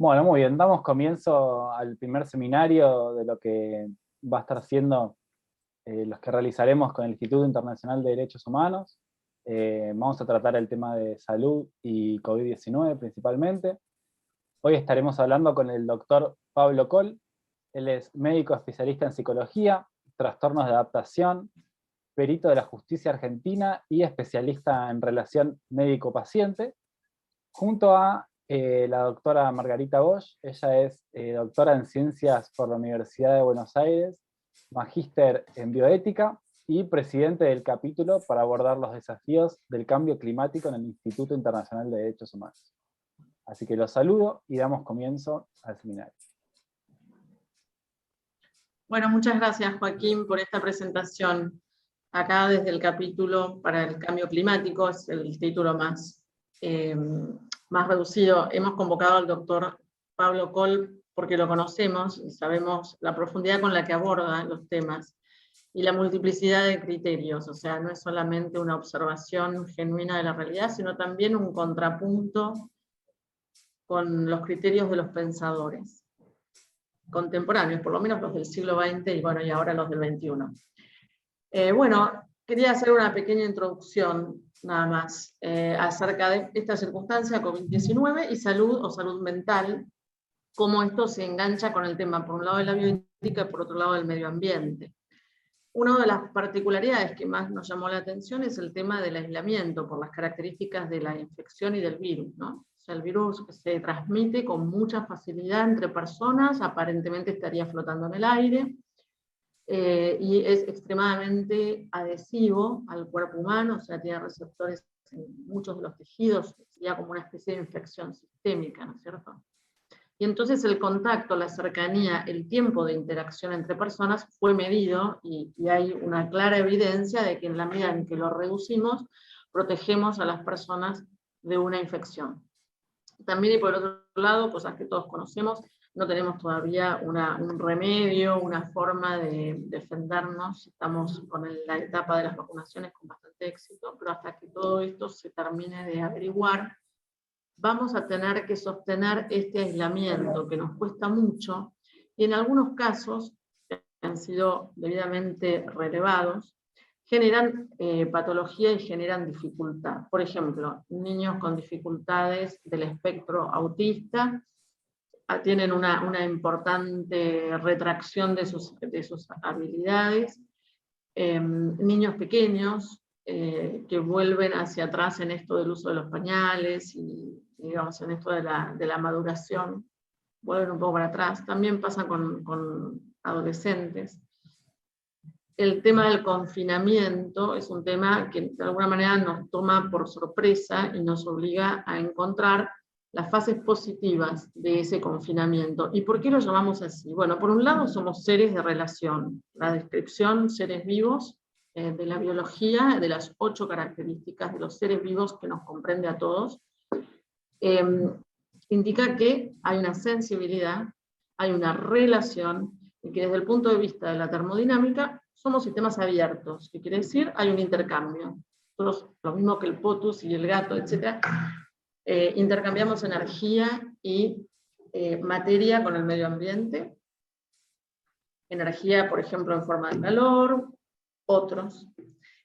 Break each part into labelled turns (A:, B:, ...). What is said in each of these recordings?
A: Bueno, muy bien, damos comienzo al primer seminario de lo que va a estar siendo los que realizaremos con el Instituto Internacional de Derechos Humanos. Vamos a tratar el tema de salud y COVID-19 principalmente. Hoy estaremos hablando con el doctor Pablo Coll. Él es médico especialista en psicología, trastornos de adaptación, perito de la justicia argentina y especialista en relación médico-paciente, junto a la doctora Margarita Bosch. Ella es doctora en Ciencias por la Universidad de Buenos Aires, magíster en bioética y presidente del capítulo para abordar los desafíos del cambio climático en el Instituto Internacional de Derechos Humanos. Así que los saludo y damos comienzo al seminario.
B: Bueno, muchas gracias, Joaquín, por esta presentación. Acá desde el capítulo para el cambio climático, es el título más reducido. Hemos convocado al doctor Pablo Coll porque lo conocemos y sabemos la profundidad con la que aborda los temas y la multiplicidad de criterios. O sea, no es solamente una observación genuina de la realidad, sino también un contrapunto con los criterios de los pensadores contemporáneos, por lo menos los del siglo XX y, bueno, y ahora los del XXI. Bueno, quería hacer una pequeña introducción, nada más, acerca de esta circunstancia COVID-19 y salud o salud mental, cómo esto se engancha con el tema, por un lado de la bioética y por otro lado del medio ambiente. Una de las particularidades que más nos llamó la atención es el tema del aislamiento, por las características de la infección y del virus, ¿no? O sea, el virus se transmite con mucha facilidad entre personas, aparentemente estaría flotando en el aire, y es extremadamente adhesivo al cuerpo humano, o sea, tiene receptores en muchos de los tejidos, sería como una especie de infección sistémica, ¿no es cierto? Y entonces el contacto, la cercanía, el tiempo de interacción entre personas fue medido y hay una clara evidencia de que en la medida en que lo reducimos, protegemos a las personas de una infección. También, y por el otro lado, cosas que todos conocemos, no tenemos todavía un remedio, una forma de defendernos. Estamos con la etapa de las vacunaciones con bastante éxito, pero hasta que todo esto se termine de averiguar, vamos a tener que sostener este aislamiento que nos cuesta mucho, y en algunos casos, que han sido debidamente relevados, generan patología y generan dificultad. Por ejemplo, niños con dificultades del espectro autista tienen una importante retracción de sus habilidades. Niños pequeños que vuelven hacia atrás en esto del uso de los pañales y, digamos, en esto de la maduración, vuelven un poco para atrás. También pasa con adolescentes. El tema del confinamiento es un tema que de alguna manera nos toma por sorpresa y nos obliga a encontrar las fases positivas de ese confinamiento. ¿Y por qué lo llamamos así? Bueno, por un lado somos seres de relación. La descripción, seres vivos, de la biología, de las 8 características de los seres vivos que nos comprende a todos, indica que hay una sensibilidad, hay una relación, y que desde el punto de vista de la termodinámica somos sistemas abiertos, que quiere decir hay un intercambio. Nosotros, lo mismo que el potus y el gato, etc., intercambiamos energía y materia con el medio ambiente. Energía, por ejemplo, en forma de calor, otros.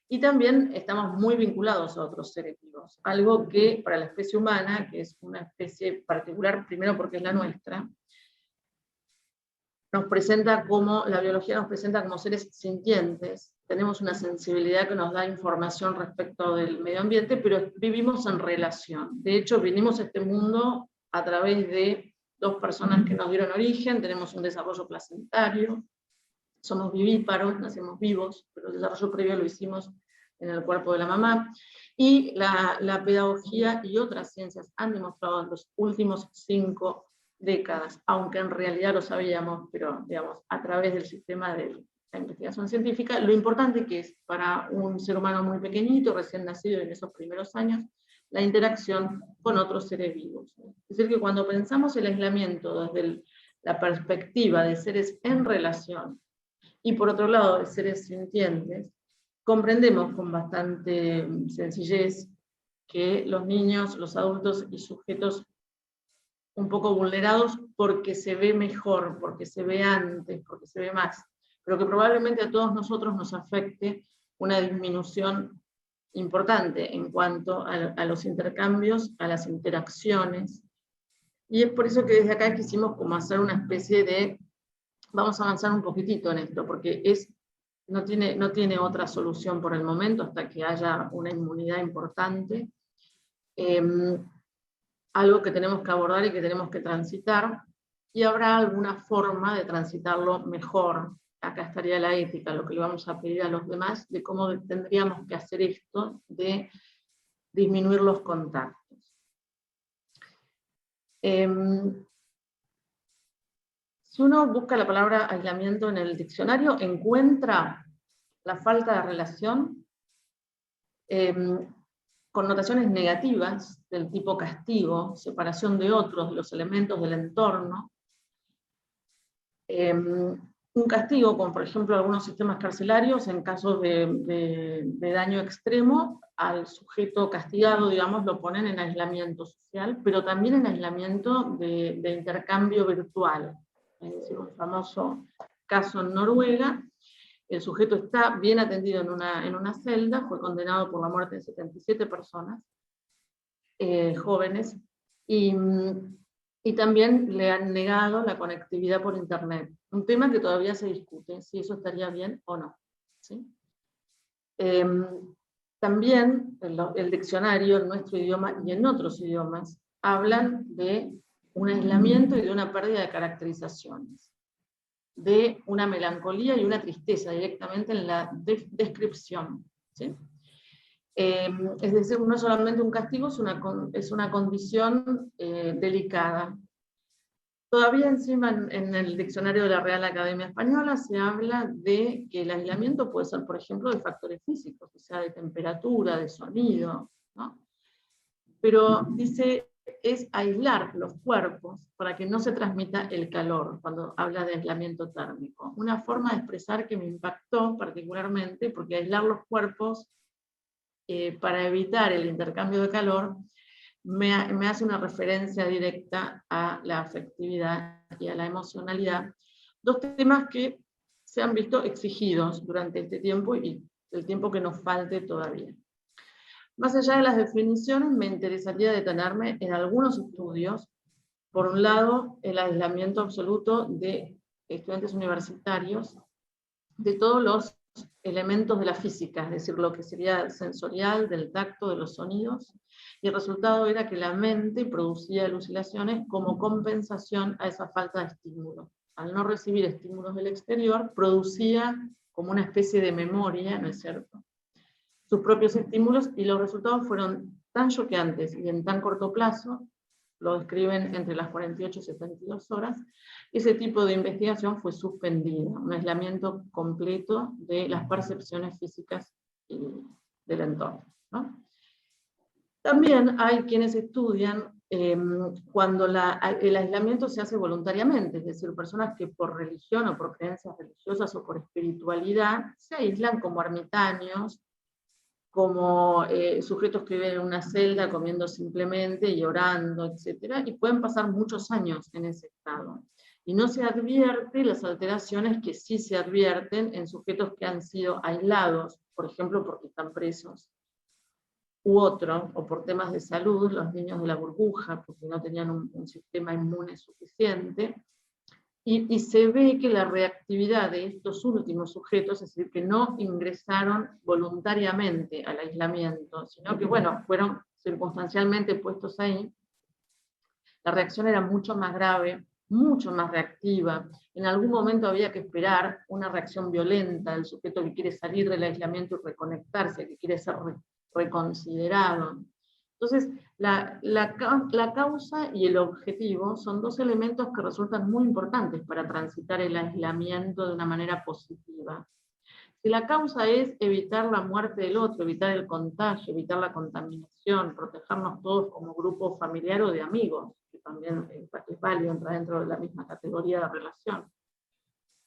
B: Y también estamos muy vinculados a otros seres vivos, algo que para la especie humana, que es una especie particular, primero porque es la nuestra, nos presenta como, la biología nos presenta como seres sintientes, tenemos una sensibilidad que nos da información respecto del medio ambiente, pero vivimos en relación. De hecho, vinimos a este mundo a través de 2 personas que nos dieron origen, tenemos un desarrollo placentario, somos vivíparos, nacemos vivos, pero el desarrollo previo lo hicimos en el cuerpo de la mamá. Y la pedagogía y otras ciencias han demostrado en los últimos 5 décadas, aunque en realidad lo sabíamos, pero digamos, a través del sistema de la investigación científica, lo importante que es para un ser humano muy pequeñito, recién nacido en esos primeros años, la interacción con otros seres vivos. Es decir, que cuando pensamos el aislamiento desde la perspectiva de seres en relación, y por otro lado de seres sintientes, comprendemos con bastante sencillez que los niños, los adultos y sujetos un poco vulnerados porque se ve mejor, porque se ve antes, porque se ve más, pero que probablemente a todos nosotros nos afecte una disminución importante en cuanto a los intercambios, a las interacciones. Y es por eso que desde acá quisimos como hacer una especie de, vamos a avanzar un poquitito en esto, porque no tiene otra solución por el momento hasta que haya una inmunidad importante. Algo que tenemos que abordar y que tenemos que transitar, y habrá alguna forma de transitarlo mejor. Acá estaría la ética, lo que le vamos a pedir a los demás, de cómo tendríamos que hacer esto, de disminuir los contactos. Si uno busca la palabra aislamiento en el diccionario, encuentra la falta de relación, connotaciones negativas del tipo castigo, separación de otros, de los elementos del entorno. Un castigo, como por ejemplo algunos sistemas carcelarios, en casos de daño extremo, al sujeto castigado, digamos, lo ponen en aislamiento social, pero también en aislamiento de intercambio virtual. Es decir, un famoso caso en Noruega. El sujeto está bien atendido en una celda, fue condenado por la muerte de 77 personas, jóvenes, y también le han negado la conectividad por internet. Un tema que todavía se discute, si eso estaría bien o no. ¿Sí? También el diccionario en nuestro idioma y en otros idiomas hablan de un aislamiento y de una pérdida de caracterizaciones, de una melancolía y una tristeza directamente en la descripción. ¿Sí? Es decir, no solamente un castigo, es una condición delicada. Todavía encima en el diccionario de la Real Academia Española se habla de que el aislamiento puede ser, por ejemplo, de factores físicos, o sea, de temperatura, de sonido, ¿no? Pero dice, es aislar los cuerpos para que no se transmita el calor, cuando habla de aislamiento térmico. Una forma de expresar que me impactó particularmente, porque aislar los cuerpos para evitar el intercambio de calor me hace una referencia directa a la afectividad y a la emocionalidad, dos temas que se han visto exigidos durante este tiempo y el tiempo que nos falte todavía. Más allá de las definiciones, me interesaría detenerme en algunos estudios. Por un lado, el aislamiento absoluto de estudiantes universitarios, de todos los elementos de la física, es decir, lo que sería sensorial, del tacto, de los sonidos, y el resultado era que la mente producía alucinaciones como compensación a esa falta de estímulo. Al no recibir estímulos del exterior, producía como una especie de memoria, ¿no es cierto?, sus propios estímulos, y los resultados fueron tan choqueantes y en tan corto plazo, lo describen entre las 48 y 72 horas, ese tipo de investigación fue suspendida, un aislamiento completo de las percepciones físicas del entorno, ¿no? También hay quienes estudian cuando el aislamiento se hace voluntariamente, es decir, personas que por religión o por creencias religiosas o por espiritualidad se aíslan como ermitaños, como sujetos que viven en una celda comiendo simplemente y orando, etc. Y pueden pasar muchos años en ese estado. Y no se advierte las alteraciones que sí se advierten en sujetos que han sido aislados, por ejemplo, porque están presos, u otro, o por temas de salud, los niños de la burbuja, porque no tenían un sistema inmune suficiente. Y se ve que la reactividad de estos últimos sujetos, es decir, que no ingresaron voluntariamente al aislamiento, sino que, bueno, fueron circunstancialmente puestos ahí, la reacción era mucho más grave, mucho más reactiva. En algún momento había que esperar una reacción violenta del sujeto que quiere salir del aislamiento y reconectarse, que quiere ser reconsiderado. Entonces, la causa y el objetivo son dos elementos que resultan muy importantes para transitar el aislamiento de una manera positiva. Si la causa es evitar la muerte del otro, evitar el contagio, evitar la contaminación, protegernos todos como grupo familiar o de amigos, que también es válido, entra dentro de la misma categoría de relación.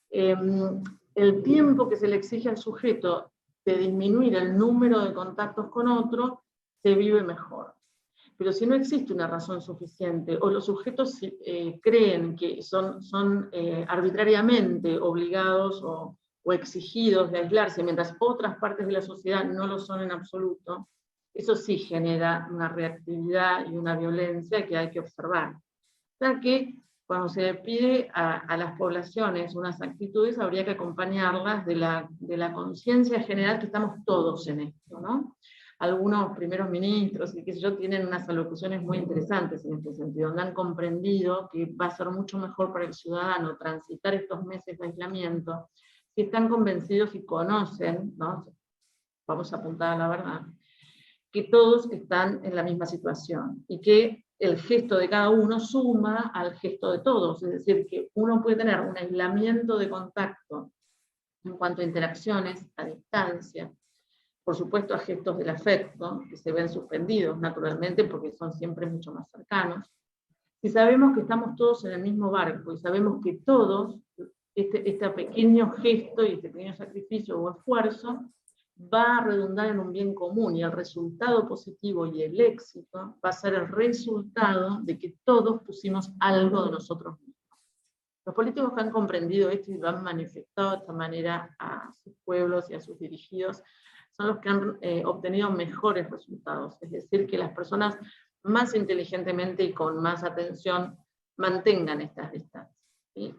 B: El tiempo que se le exige al sujeto de disminuir el número de contactos con otro, se vive mejor. Pero si no existe una razón suficiente, o los sujetos creen que son arbitrariamente obligados o exigidos de aislarse, mientras otras partes de la sociedad no lo son en absoluto, eso sí genera una reactividad y una violencia que hay que observar. O sea que cuando se le pide a las poblaciones unas actitudes, habría que acompañarlas de la conciencia general que estamos todos en esto, ¿no? Algunos primeros ministros y qué sé yo tienen unas alocuciones muy interesantes en este sentido, donde han comprendido que va a ser mucho mejor para el ciudadano transitar estos meses de aislamiento si están convencidos y conocen, ¿no? Vamos a apuntar a la verdad, que todos están en la misma situación y que el gesto de cada uno suma al gesto de todos, es decir, que uno puede tener un aislamiento de contacto en cuanto a interacciones a distancia, por supuesto a gestos del afecto, que se ven suspendidos naturalmente porque son siempre mucho más cercanos. Si sabemos que estamos todos en el mismo barco y sabemos que todos, este pequeño gesto y este pequeño sacrificio o esfuerzo va a redundar en un bien común, y el resultado positivo y el éxito va a ser el resultado de que todos pusimos algo de nosotros mismos. Los políticos que han comprendido esto y lo han manifestado de esta manera a sus pueblos y a sus dirigidos, son los que han obtenido mejores resultados, es decir, que las personas más inteligentemente y con más atención mantengan estas distancias, ¿sí?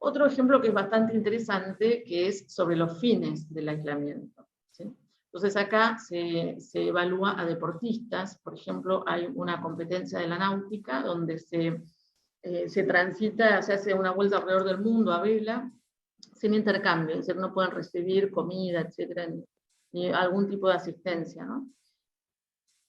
B: Otro ejemplo que es bastante interesante, que es sobre los fines del aislamiento, ¿sí? Entonces acá se evalúa a deportistas, por ejemplo, hay una competencia de la náutica donde se transita, se hace una vuelta alrededor del mundo a vela, sin intercambio, es decir, no pueden recibir comida, etcétera, ni algún tipo de asistencia, ¿no?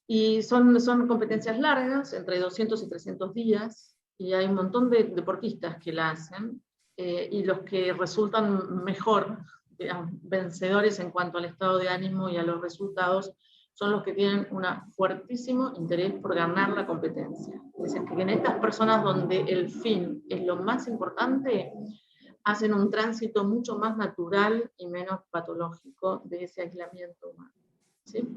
B: Y son competencias largas, entre 200 y 300 días, y hay un montón de deportistas que la hacen, y los que resultan mejor, digamos, vencedores en cuanto al estado de ánimo y a los resultados, son los que tienen un fuertísimo interés por ganar la competencia. Es decir, que en estas personas donde el fin es lo más importante, hacen un tránsito mucho más natural y menos patológico de ese aislamiento humano, ¿sí?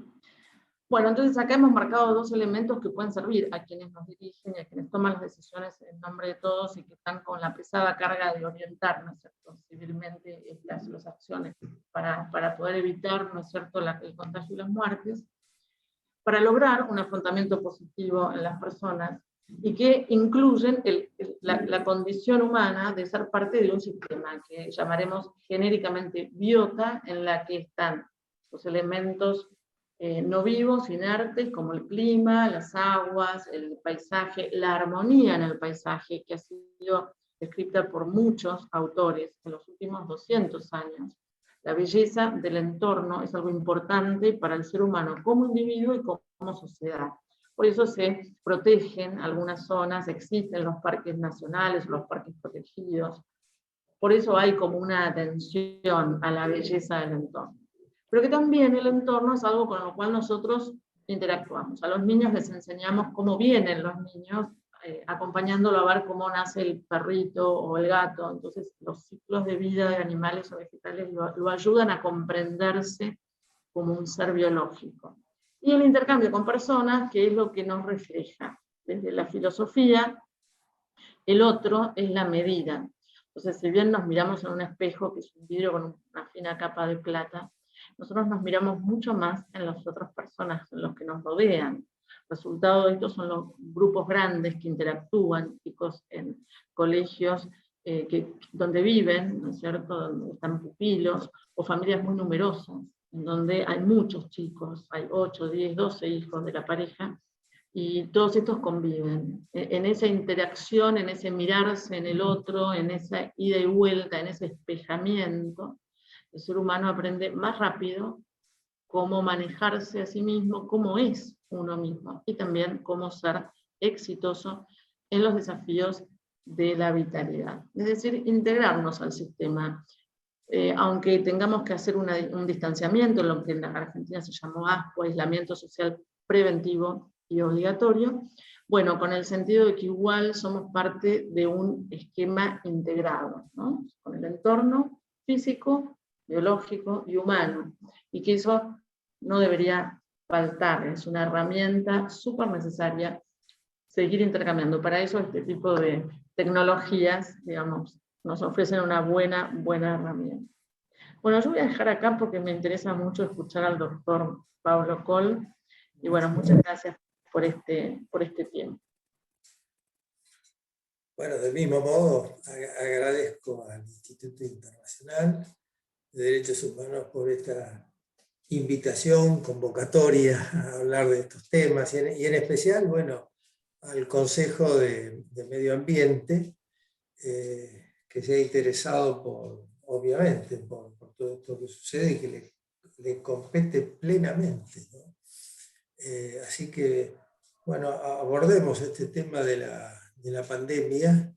B: Bueno, entonces acá hemos marcado dos elementos que pueden servir a quienes nos dirigen y a quienes toman las decisiones en nombre de todos y que están con la pesada carga de orientar, ¿no es cierto?, civilmente las acciones para poder evitar, ¿no es cierto?, el contagio y las muertes, para lograr un afrontamiento positivo en las personas y que incluyen la condición humana de ser parte de un sistema que llamaremos genéricamente biota, en la que están los elementos no vivos, inertes, como el clima, las aguas, el paisaje, la armonía en el paisaje, que ha sido descrita por muchos autores en los últimos 200 años. La belleza del entorno es algo importante para el ser humano como individuo y como sociedad. Por eso se protegen algunas zonas, existen los parques nacionales, los parques protegidos. Por eso hay como una atención a la belleza del entorno. Pero que también el entorno es algo con lo cual nosotros interactuamos. A los niños les enseñamos cómo vienen los niños, acompañándolo a ver cómo nace el perrito o el gato. Entonces los ciclos de vida de animales o vegetales lo ayudan a comprenderse como un ser biológico. Y el intercambio con personas, que es lo que nos refleja. Desde la filosofía, el otro es la medida. Entonces, si bien nos miramos en un espejo, que es un vidrio con una fina capa de plata, nosotros nos miramos mucho más en las otras personas, en los que nos rodean. Resultado de esto son los grupos grandes que interactúan, chicos en colegios donde viven, ¿no es cierto?, donde están pupilos, o familias muy numerosas, en donde hay muchos chicos, hay 8, 10, 12 hijos de la pareja, y todos estos conviven. En esa interacción, en ese mirarse en el otro, en esa ida y vuelta, en ese espejamiento, el ser humano aprende más rápido cómo manejarse a sí mismo, cómo es uno mismo, y también cómo ser exitoso en los desafíos de la vitalidad. Es decir, integrarnos al sistema. Aunque tengamos que hacer un distanciamiento, lo que en la Argentina se llamó ASPO, aislamiento social preventivo y obligatorio, bueno, con el sentido de que igual somos parte de un esquema integrado, ¿no?, con el entorno físico, biológico y humano, y que eso no debería faltar, es una herramienta súper necesaria seguir intercambiando. Para eso este tipo de tecnologías, digamos, nos ofrecen una buena herramienta. Bueno, yo voy a dejar acá porque me interesa mucho escuchar al doctor Pablo Coll, y bueno, muchas gracias por este tiempo.
C: Bueno, del mismo modo, agradezco al Instituto Internacional de Derechos Humanos por esta invitación, convocatoria a hablar de estos temas, y en especial, bueno, al Consejo de Medio Ambiente, que se ha interesado obviamente, por todo esto que sucede y que le compete plenamente, ¿no? Así que, bueno, abordemos este tema de la pandemia,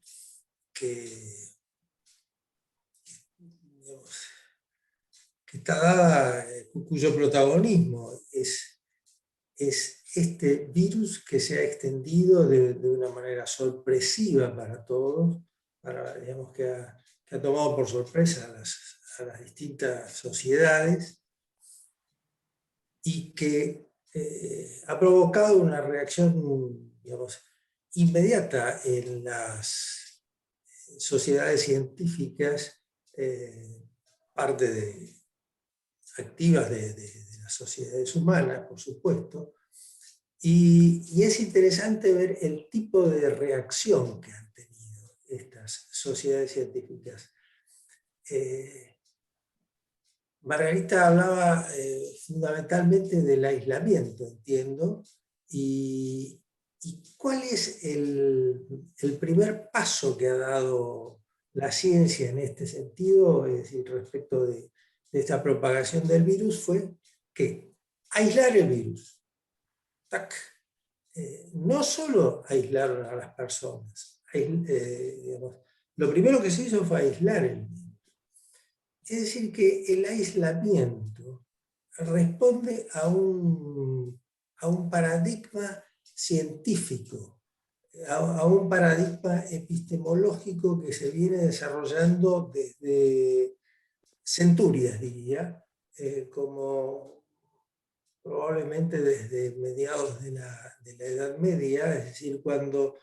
C: digamos, que está dada, cuyo protagonismo es este virus que se ha extendido de una manera sorpresiva para todos, digamos, que ha tomado por sorpresa a las distintas sociedades, y que ha provocado una reacción, digamos, inmediata en las sociedades científicas, activas de las sociedades humanas, por supuesto, y es interesante ver el tipo de reacción que han tenido estas sociedades científicas. Margarita hablaba fundamentalmente del aislamiento, entiendo, y cuál es el primer paso que ha dado la ciencia en este sentido, es decir, respecto de esta propagación del virus, fue que aislar el virus. No solo aislaron a las personas, digamos, lo primero que se hizo fue aislar el virus. Es decir, que el aislamiento responde a un paradigma científico, a un paradigma epistemológico que se viene desarrollando desde centurias, diría, como probablemente desde mediados de la Edad Media, es decir, cuando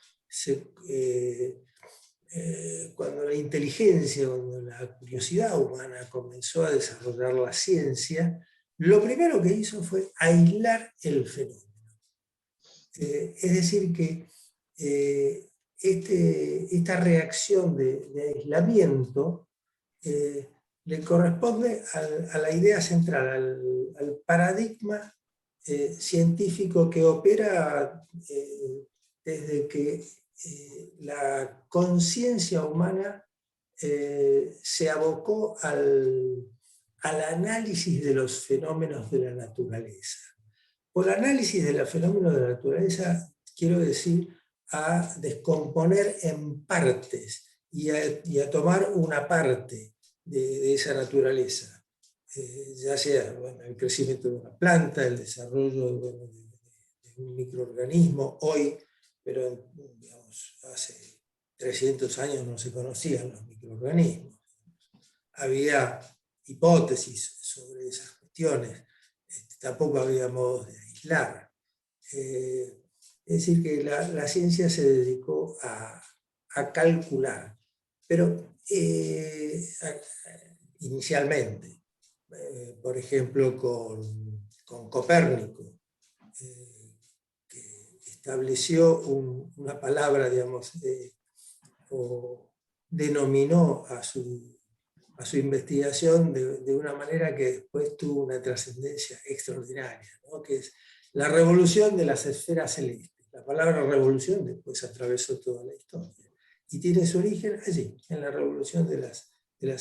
C: la inteligencia, cuando la curiosidad humana comenzó a desarrollar la ciencia, lo primero que hizo fue aislar el fenómeno. Es decir, que esta reacción de aislamiento le corresponde a la idea central, al paradigma científico que opera desde que la conciencia humana se abocó al análisis de los fenómenos de la naturaleza. Por análisis de los fenómenos de la naturaleza quiero decir a descomponer en partes y a tomar una parte de esa naturaleza, ya sea, bueno, el crecimiento de una planta, el desarrollo de un microorganismo. Hoy, pero digamos, hace 300 años no se conocían los microorganismos. Había hipótesis sobre esas cuestiones, tampoco había modos de aislar. Es decir, que la ciencia se dedicó a calcular, pero inicialmente, por ejemplo, con Copérnico, que estableció una palabra, digamos, o denominó a su investigación de una manera que después tuvo una trascendencia extraordinaria, ¿no? Que es la revolución de las esferas celestes. La palabra revolución después atravesó toda la historia y tiene su origen allí, en la revolución de las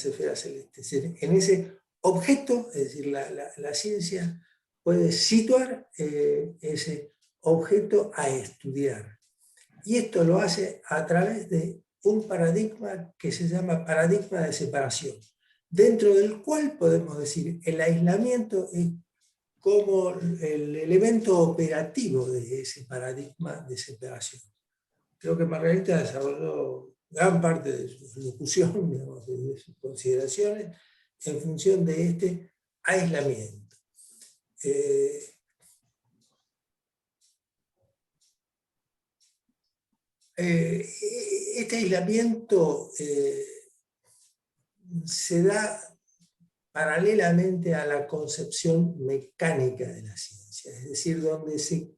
C: esferas celestes. En ese objeto, es decir, la ciencia puede situar ese objeto a estudiar. Y esto lo hace a través de un paradigma que se llama paradigma de separación, dentro del cual podemos decir el aislamiento es como el elemento operativo de ese paradigma de separación. Creo que Margarita desarrolló gran parte de su locución, digamos, de sus consideraciones, en función de este aislamiento. este aislamiento se da paralelamente a la concepción mecánica de la ciencia, es decir, donde se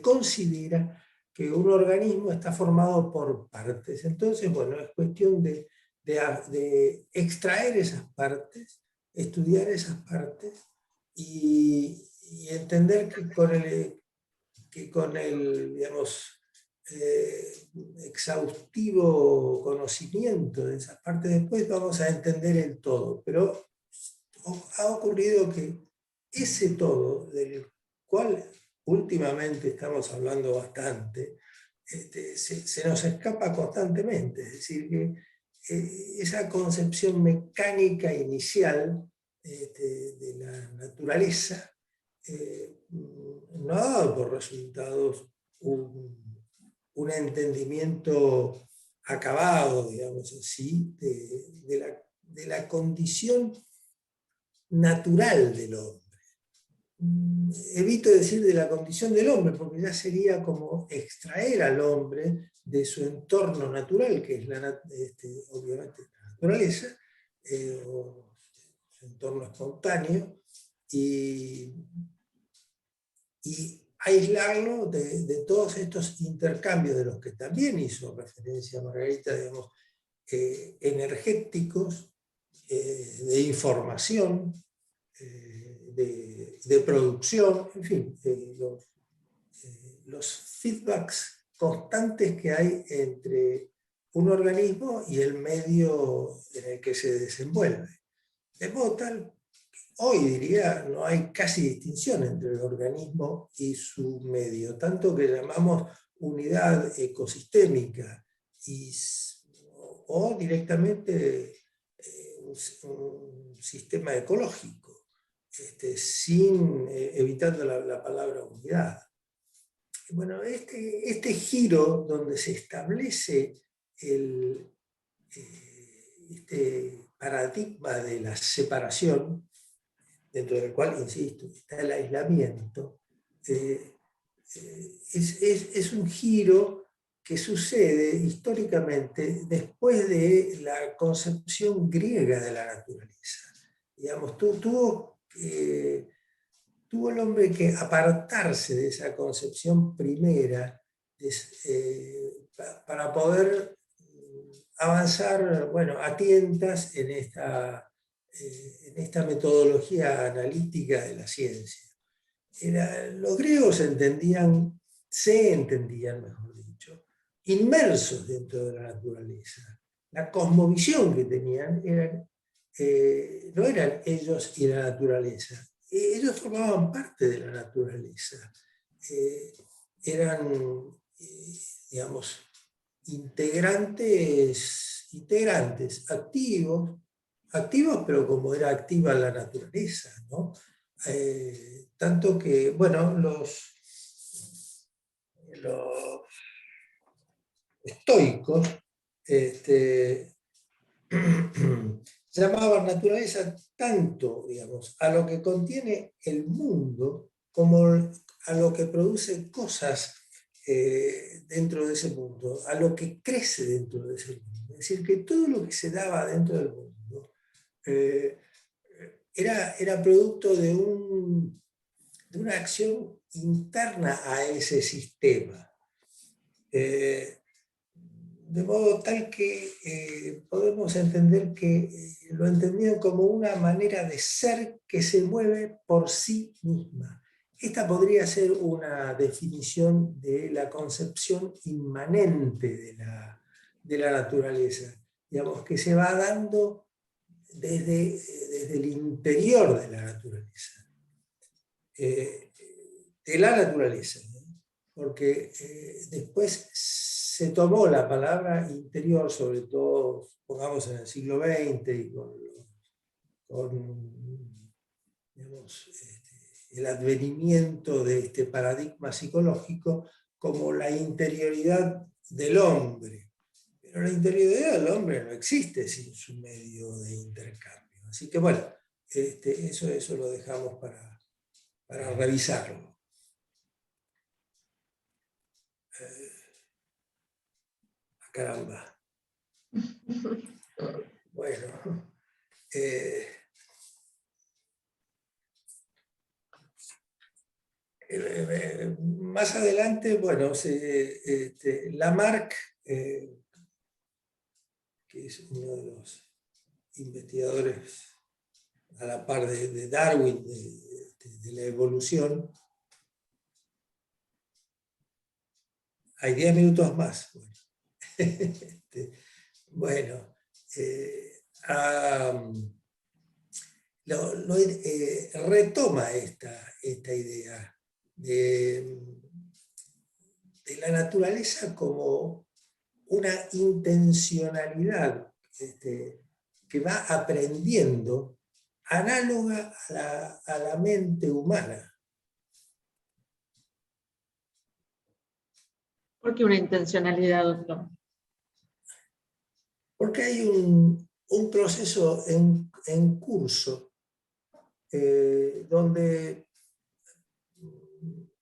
C: considera que un organismo está formado por partes. Entonces, bueno, es cuestión de extraer esas partes, estudiar esas partes y entender que con el digamos, exhaustivo conocimiento de esas partes después vamos a entender el todo. Pero ha ocurrido que ese todo, del cual últimamente estamos hablando bastante, se nos escapa constantemente. Es decir, que esa concepción mecánica inicial de la naturaleza no ha dado por resultados un entendimiento acabado, digamos así, de la condición natural del hombre. Evito decir de la condición del hombre, porque ya sería como extraer al hombre de su entorno natural, que es obviamente la naturaleza, o su entorno espontáneo, y aislarlo de todos estos intercambios de los que también hizo referencia Margarita, digamos, energéticos, de información, de producción, en fin, los feedbacks constantes que hay entre un organismo y el medio en el que se desenvuelve. De modo tal, hoy diría, no hay casi distinción entre el organismo y su medio, tanto que llamamos unidad ecosistémica o directamente un sistema ecológico, evitando la palabra unidad. Bueno, este giro donde se establece este paradigma de la separación, dentro del cual, insisto, está el aislamiento, es un giro que sucede históricamente después de la concepción griega de la naturaleza. Digamos, tuvo el hombre que apartarse de esa concepción primera para poder avanzar, bueno, a tientas en esta metodología analítica de la ciencia. Los griegos se entendían, mejor dicho, inmersos dentro de la naturaleza. La cosmovisión que tenían no eran ellos y la naturaleza. Ellos formaban parte de la naturaleza. Eran, digamos, integrantes activos, pero como era activa la naturaleza, ¿no? Tanto que, bueno, los estoicos llamaban naturaleza tanto, digamos, a lo que contiene el mundo como a lo que produce cosas dentro de ese mundo, a lo que crece dentro de ese mundo. Es decir, que todo lo que se daba dentro del mundo era producto de una acción interna a ese sistema. De modo tal que podemos entender que lo entendían como una manera de ser que se mueve por sí misma. Esta podría ser una definición de la concepción inmanente de la naturaleza, digamos, que se va dando desde el interior de la naturaleza. De la naturaleza, ¿no? Porque después se tomó la palabra interior, sobre todo, pongamos en el siglo XX, y con digamos, el advenimiento de este paradigma psicológico como la interioridad del hombre. Pero la interioridad del hombre no existe sin su medio de intercambio. Así que bueno, eso lo dejamos para revisarlo. caramba. Bueno. Más adelante, bueno, Lamarck, que es uno de los investigadores a la par de Darwin, de la evolución. Hay 10 minutos más. Bueno, retoma esta idea de la naturaleza como una intencionalidad que va aprendiendo, análoga a la mente humana.
B: ¿Por qué una intencionalidad, doctor?
C: Porque hay un proceso en curso donde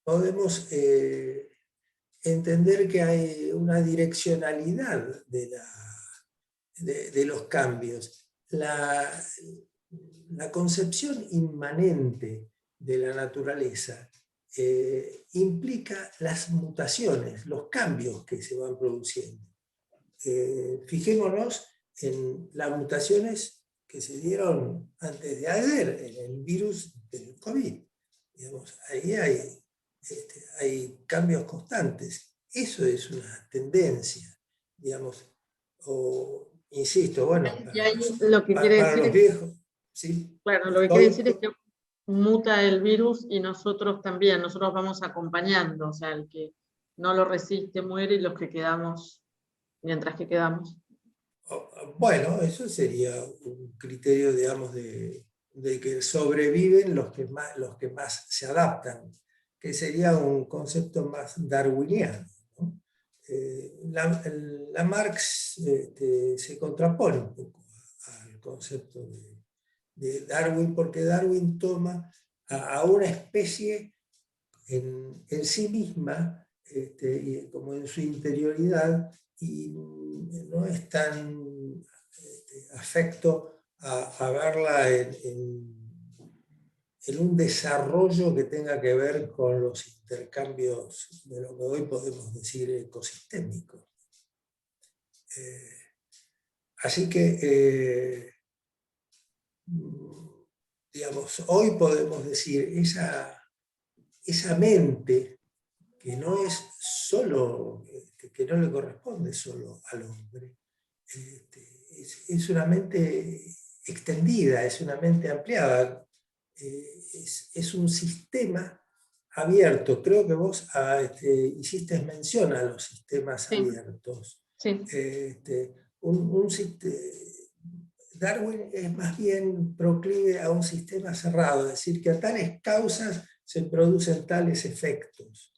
C: podemos entender que hay una direccionalidad de los cambios. La concepción inmanente de la naturaleza implica las mutaciones, los cambios que se van produciendo. Fijémonos en las mutaciones que se dieron antes de ayer, en el virus del COVID. Digamos, ahí hay cambios constantes. Eso es una tendencia, digamos, insisto, bueno,
B: y ahí lo que quiere
C: para
B: decir
C: los viejos. ¿Sí?
B: Claro, lo que quiere decir es que muta el virus y nosotros también, nosotros vamos acompañando, o sea, el que no lo resiste muere y los que quedamos, mientras que quedamos.
C: Bueno, eso sería un criterio, digamos, de que sobreviven los que más se adaptan, que sería un concepto más darwiniano, ¿no? La Marx se contrapone un poco al concepto de Darwin, porque Darwin toma a una especie en sí misma, como en su interioridad, y no es tan afecto a verla en un desarrollo que tenga que ver con los intercambios de lo que hoy podemos decir ecosistémicos. Así que, digamos, hoy podemos decir, esa mente que no es solo, que no le corresponde solo al hombre, es una mente extendida, es una mente ampliada, es un sistema abierto. Creo que vos hiciste mención a los sistemas abiertos.
B: Sí.
C: Darwin es más bien proclive a un sistema cerrado, es decir, que a tales causas se producen tales efectos,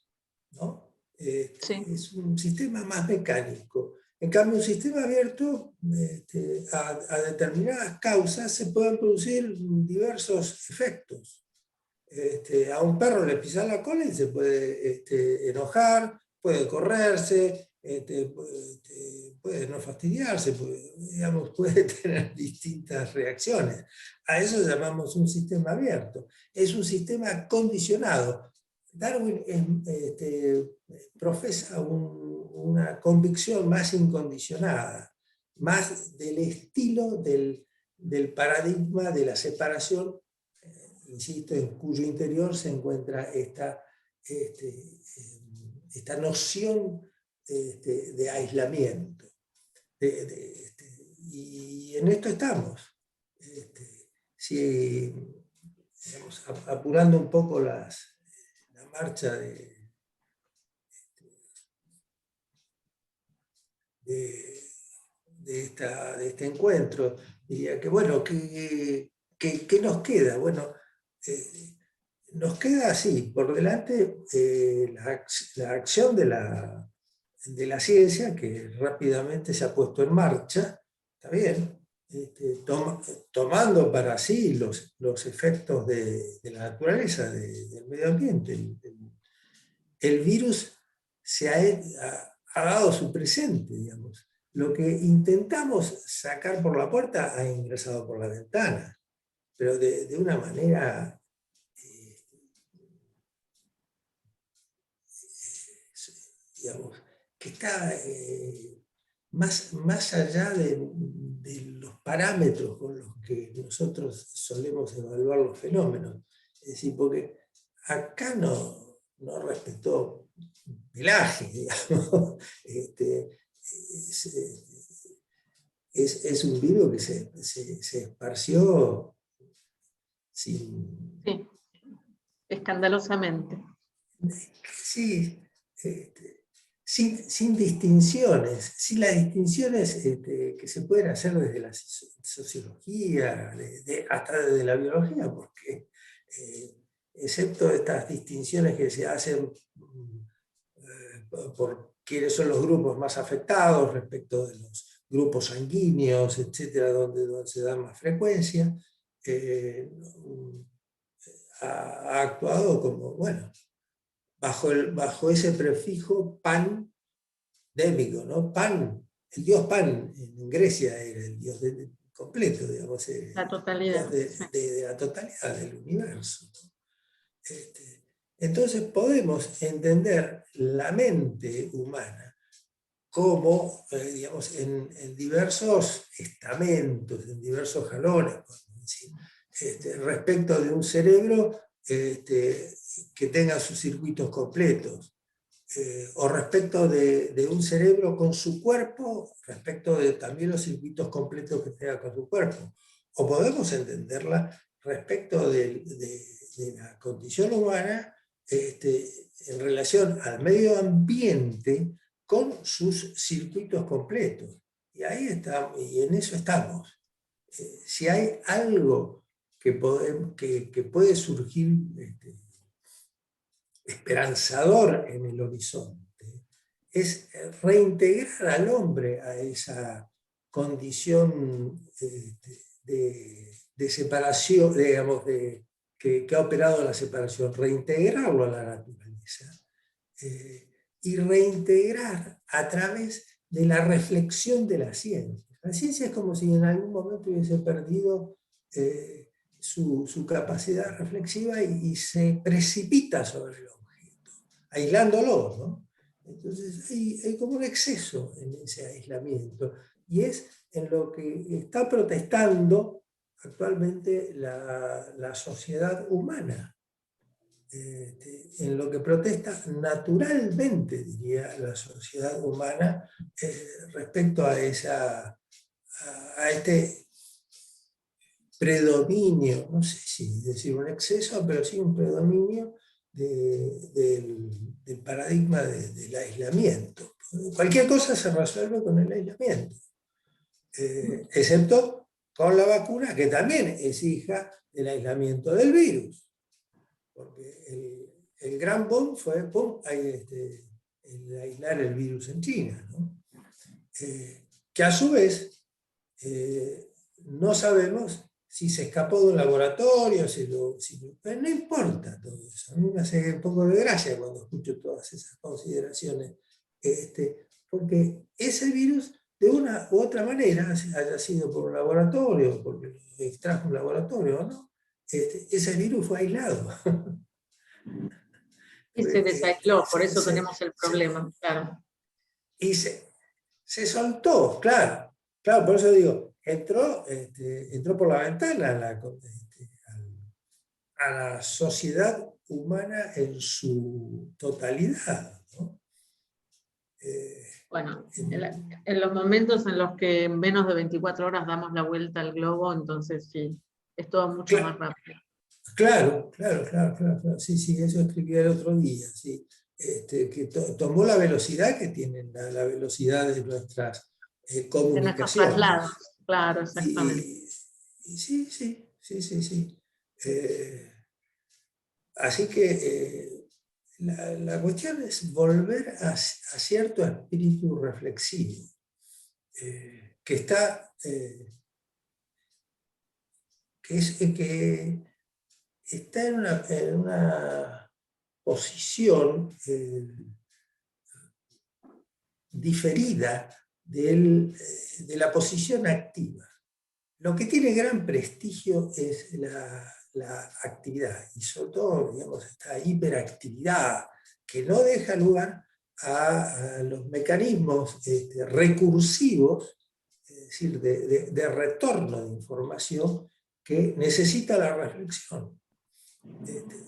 C: ¿no?
B: Sí.
C: Es un sistema más mecánico. En cambio, un sistema abierto, a determinadas causas se pueden producir diversos efectos. A un perro le pisa la cola y se puede enojar, puede correrse, puede no fastidiarse, puede tener distintas reacciones. A eso llamamos un sistema abierto. Es un sistema condicionado. Darwin profesa una convicción más incondicionada, más del estilo del paradigma de la separación, insisto, en cuyo interior se encuentra esta noción de aislamiento. Y en esto estamos. Si, digamos, apurando un poco la marcha de este encuentro, diría que, bueno, ¿qué nos queda? Bueno, nos queda así, por delante, la acción de la ciencia, que rápidamente se ha puesto en marcha, está bien, tomando para sí los efectos de la naturaleza, del medio ambiente. El virus se ha dado su presente, digamos. Lo que intentamos sacar por la puerta ha ingresado por la ventana, pero de una manera digamos, que está más allá de los parámetros con los que nosotros solemos evaluar los fenómenos. Es decir, porque acá no respetó pelaje, digamos. Es un virus que se esparció sin...
B: Sí, escandalosamente.
C: Sí, sin distinciones, sin las distinciones que se pueden hacer desde la sociología, hasta desde la biología, porque excepto estas distinciones que se hacen por quiénes son los grupos más afectados respecto de los grupos sanguíneos, etcétera, donde se da más frecuencia, ha actuado como, bueno, bajo ese prefijo pandémico, ¿no? Pan, el dios Pan en Grecia era el dios completo, digamos,
B: La totalidad.
C: de la totalidad del universo. Entonces podemos entender la mente humana como, digamos, en diversos estamentos, en diversos jalones, respecto de un cerebro que tenga sus circuitos completos, o respecto de un cerebro con su cuerpo, respecto de también los circuitos completos que tenga con su cuerpo. O podemos entenderla respecto de la condición humana en relación al medio ambiente con sus circuitos completos. Y ahí estamos, y en eso estamos. Si hay algo que puede surgir esperanzador en el horizonte, es reintegrar al hombre a esa condición de separación, digamos, que ha operado la separación, reintegrarlo a la naturaleza, y reintegrar a través de la reflexión de la ciencia. La ciencia es como si en algún momento hubiese perdido su capacidad reflexiva y se precipita sobre el objeto, aislándolo, ¿no? Entonces hay como un exceso en ese aislamiento, y es en lo que está protestando actualmente la sociedad humana. En lo que protesta naturalmente, diría la sociedad humana, respecto a este predominio, no sé si decir un exceso, pero sí un predominio del paradigma del aislamiento. Cualquier cosa se resuelve con el aislamiento, excepto con la vacuna, que también es hija del aislamiento del virus. Porque el gran boom fue el aislar el virus en China, ¿no? Que a su vez no sabemos si se escapó de un laboratorio, pero no importa todo eso. A mí me hace un poco de gracia cuando escucho todas esas consideraciones, porque ese virus, de una u otra manera, haya sido por un laboratorio, porque lo extrajo un laboratorio o no, ese virus fue aislado.
B: Y se desaisló, por eso tenemos el problema, claro.
C: Y se soltó, claro, por eso digo, entró por la ventana a la sociedad humana en su totalidad, ¿no?
B: Bueno, en los momentos en los que en menos de 24 horas damos la vuelta al globo, entonces sí, es todo mucho más rápido.
C: Claro. Sí, eso escribí el otro día, sí. Que tomó la velocidad que tienen, la velocidad de nuestras comunicaciones.
B: De nuestros traslados, claro, exactamente.
C: Sí. Así que la cuestión es volver a cierto espíritu reflexivo, que está... que está en una posición diferida de la posición activa. Lo que tiene gran prestigio es la actividad, y sobre todo, digamos, esta hiperactividad que no deja lugar a los mecanismos recursivos, es decir, de retorno de información que necesita la reflexión.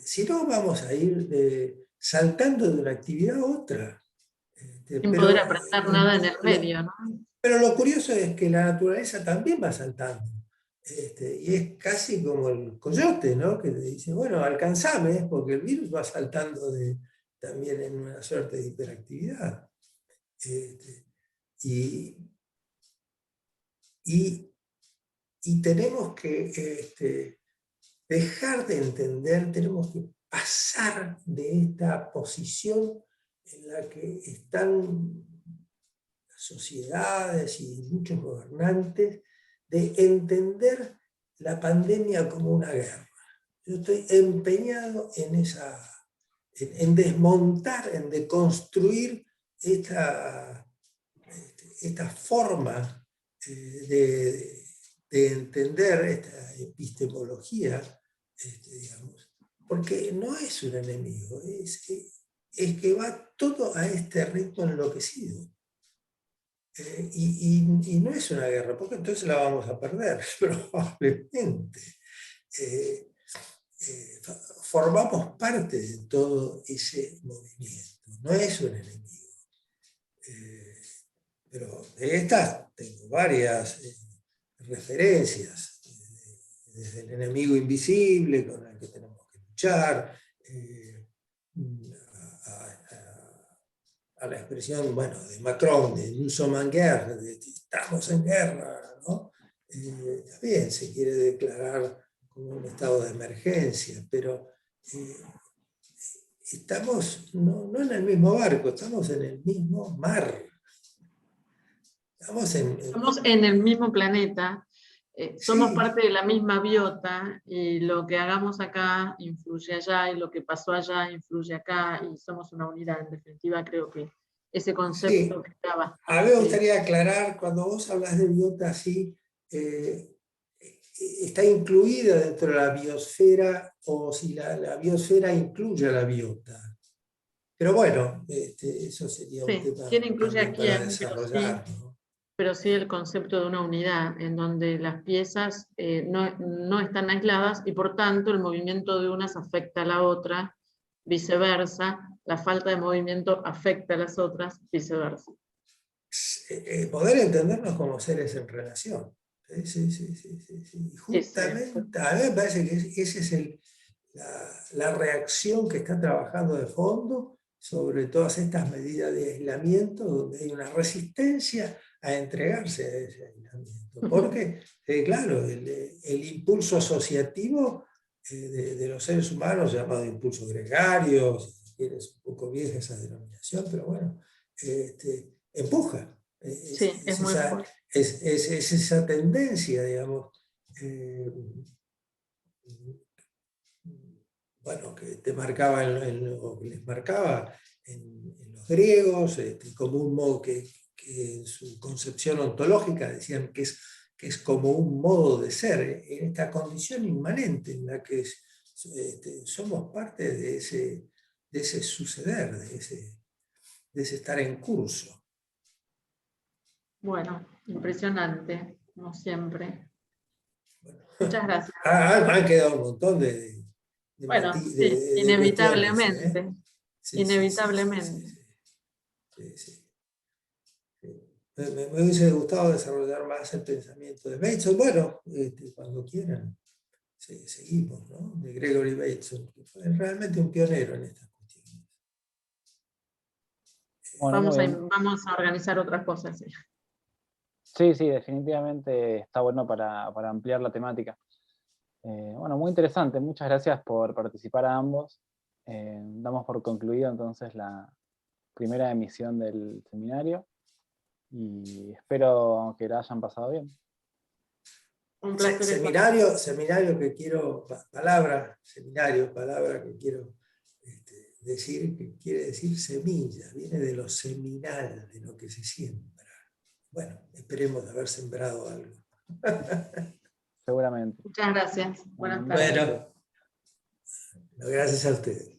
C: Si no, vamos a ir saltando de una actividad a otra.
B: Sin poder aprender nada en el medio, ¿no?
C: Pero lo curioso es que la naturaleza también va saltando. Y es casi como el coyote, ¿no? Que te dice, bueno, alcanzame, porque el virus va saltando también en una suerte de hiperactividad. Y tenemos que dejar de entender, tenemos que pasar de esta posición en la que están las sociedades y muchos gobernantes, de entender la pandemia como una guerra. Yo estoy empeñado en desmontar, en deconstruir esta forma de entender esta epistemología, digamos, porque no es un enemigo, es que va todo a este ritmo enloquecido. Y no es una guerra, porque entonces la vamos a perder, probablemente. Formamos parte de todo ese movimiento, no es un enemigo. Pero de estas tengo varias referencias, desde el enemigo invisible con el que tenemos que luchar, a la expresión, bueno, de Macron, de nous sommes en guerre, de estamos en guerra, ¿no? También se quiere declarar como un estado de emergencia, pero estamos no en el mismo barco, estamos en el mismo mar.
B: Estamos en el mismo planeta, somos
C: Sí.
B: parte de la misma biota, y lo que hagamos acá influye allá, y lo que pasó allá influye acá, y somos una unidad. En definitiva, creo que ese concepto
C: Sí.
B: está bastante...
C: A mí me gustaría aclarar, cuando vos hablas de biota así, está incluida dentro de la biosfera, o si la biosfera incluye a la biota. Pero bueno, eso sería un tema
B: quién incluye a
C: para
B: quién,
C: desarrollar, ¿no?
B: pero sí el concepto de una unidad, en donde las piezas no están aisladas, y por tanto el movimiento de unas afecta a la otra, viceversa, la falta de movimiento afecta a las otras, viceversa.
C: Poder entendernos como seres en relación. Sí. Justamente, a mí me parece que esa es la reacción que está trabajando de fondo sobre todas estas medidas de aislamiento, donde hay una resistencia a entregarse a ese aislamiento. Porque, claro, el impulso asociativo de los seres humanos, llamado impulso gregario, si quieres, un poco vieja esa denominación, pero bueno, empuja.
B: Es muy fuerte.
C: Es esa tendencia, digamos, bueno, que te marcaba les marcaba en los griegos, como un modo que en su concepción ontológica decían que es como un modo de ser, en esta condición inmanente en la que somos parte de ese suceder, de ese estar en curso.
B: Bueno, impresionante, como siempre. Bueno, muchas gracias.
C: Han quedado un montón de
B: bueno, sí, inevitablemente. Inevitablemente.
C: Sí. Me hubiese gustado desarrollar más el pensamiento de Bateson. Bueno, cuando quieran, seguimos, ¿no? De Gregory Bateson, que fue realmente un pionero en estas cuestiones.
A: Bueno,
B: vamos a organizar otras cosas.
A: Sí, definitivamente está bueno para ampliar la temática. Bueno, muy interesante. Muchas gracias por participar a ambos. Damos por concluido entonces la primera emisión del seminario y espero que la hayan pasado bien.
B: Un placer.
C: Seminario que quiero, palabra que quiero decir que quiere decir semilla, viene de lo seminal, de lo que se siembra. Bueno, esperemos haber sembrado algo.
A: Seguramente.
B: Muchas gracias. Buenas tardes.
C: Bueno, gracias a ustedes.